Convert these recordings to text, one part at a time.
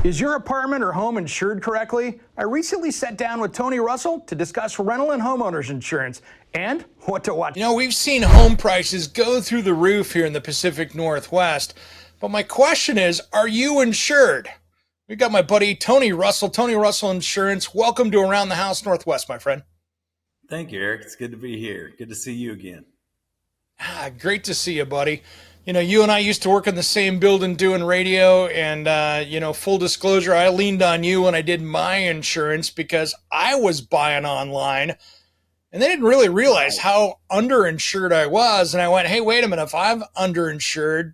Is your apartment or home insured correctly? I recently sat down with Tony Russell to discuss rental and homeowners insurance and what to watch. You know, we've seen home prices go through the roof here in the Pacific Northwest, but my question is, are you insured? We got my buddy Tony Russell Insurance. Welcome to Around the House Northwest, my friend. Thank you, Eric. It's good to be here. Good to see you again. Great to see you, buddy. You know, you and I used to work in the same building doing radio, and, full disclosure, I leaned on you when I did my insurance because I was buying online, and they didn't really realize how underinsured I was. And I went, hey, wait a minute, if I'm underinsured,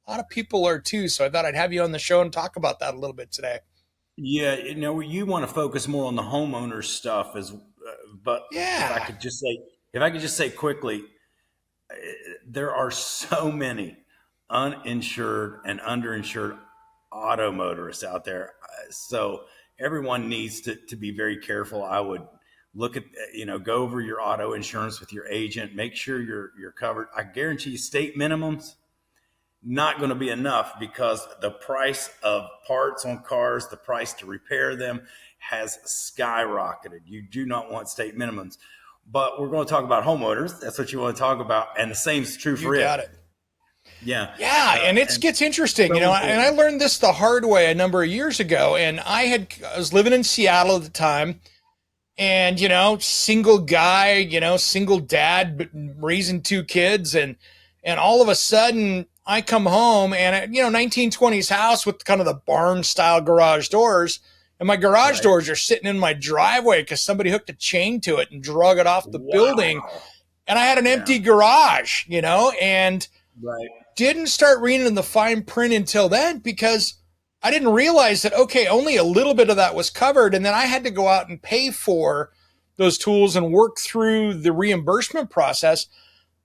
a lot of people are too. So I thought I'd have you on the show and talk about that a little bit today. Yeah, you want to focus more on the homeowner stuff, but Yeah. if I could just say quickly, there are so many uninsured and underinsured auto motorists out there. So everyone needs to be very careful. I would look at, go over your auto insurance with your agent, make sure you're covered. I guarantee you state minimums, not going to be enough because the price of parts on cars, the price to repair them has skyrocketed. You do not want state minimums. But we're going to talk about homeowners. That's what you want to talk about. And the same is true for it. You got it. Yeah. Yeah. And it gets interesting, and I learned this the hard way a number of years ago. And I was living in Seattle at the time, and, single guy, single dad, raising two kids. And all of a sudden I come home and, 1920s house with kind of the barn style garage doors. And my garage doors are sitting in my driveway because somebody hooked a chain to it and drug it off the building. And I had an empty garage, and didn't start reading the fine print until then because I didn't realize that, okay, only a little bit of that was covered. And then I had to go out and pay for those tools and work through the reimbursement process.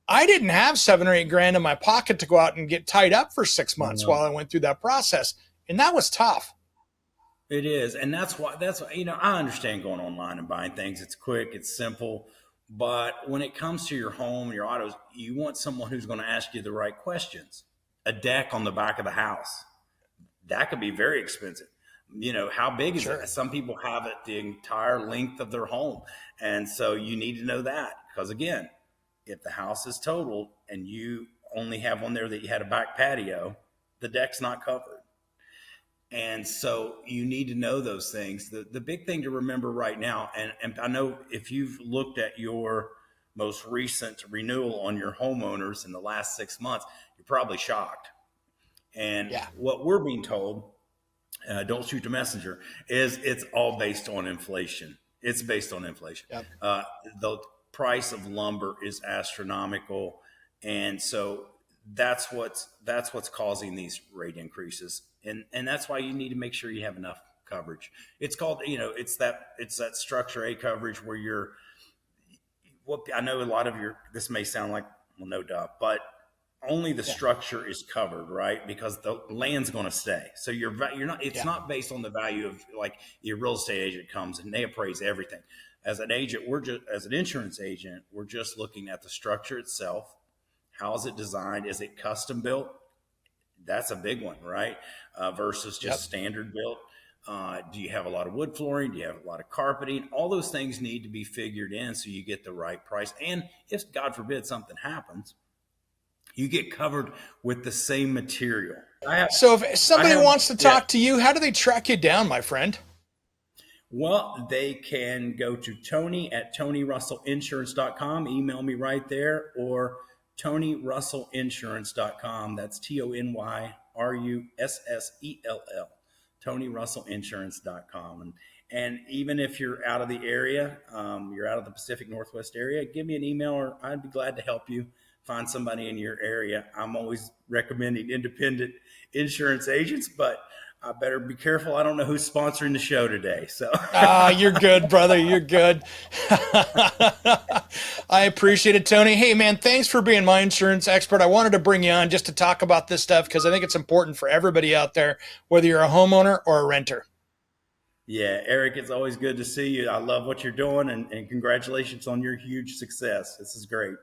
I didn't have $7 or $8 grand in my pocket to go out and get tied up for 6 months while I went through that process. And that was tough. It is. And that's why, I understand going online and buying things. It's quick, it's simple. But when it comes to your home, your autos, you want someone who's going to ask you the right questions. A deck on the back of the house, that could be very expensive. How big is it? Some people have it the entire length of their home. And so you need to know that because, again, if the house is totaled and you only have one there that you had a back patio, the deck's not covered. And so you need to know those things. The big thing to remember right now, and I know if you've looked at your most recent renewal on your homeowners in the last 6 months, you're probably shocked. And what we're being told, don't shoot the messenger, is it's all based on inflation. It's based on inflation. Yep. The price of lumber is astronomical. And so that's what's causing these rate increases. And that's why you need to make sure you have enough coverage. It's called, it's that structure A coverage where I know a lot of this may sound like, well, no duh, but only the structure is covered, right? Because the land's going to stay. So it's not based on the value of, like, your real estate agent comes and they appraise everything. As an agent, as an insurance agent, we're just looking at the structure itself. How is it designed? Is it custom built? That's a big one, right? Versus just standard built. Do you have a lot of wood flooring? Do you have a lot of carpeting? All those things need to be figured in so you get the right price. And if, God forbid, something happens, you get covered with the same material. So if somebody wants to talk to you, how do they track you down, my friend? Well, they can go to Tony at TonyRussellInsurance.com. Email me right there, or TonyRussellInsurance.com. That's TonyRussell, TonyRussellInsurance.com. And even if you're out of the area, you're out of the Pacific Northwest area, give me an email, or I'd be glad to help you find somebody in your area. I'm always recommending independent insurance agents, but I better be careful. I don't know who's sponsoring the show today. So you're good, brother. You're good. I appreciate it, Tony. Hey, man, thanks for being my insurance expert. I wanted to bring you on just to talk about this stuff because I think it's important for everybody out there, whether you're a homeowner or a renter. Yeah, Eric, it's always good to see you. I love what you're doing, and congratulations on your huge success. This is great.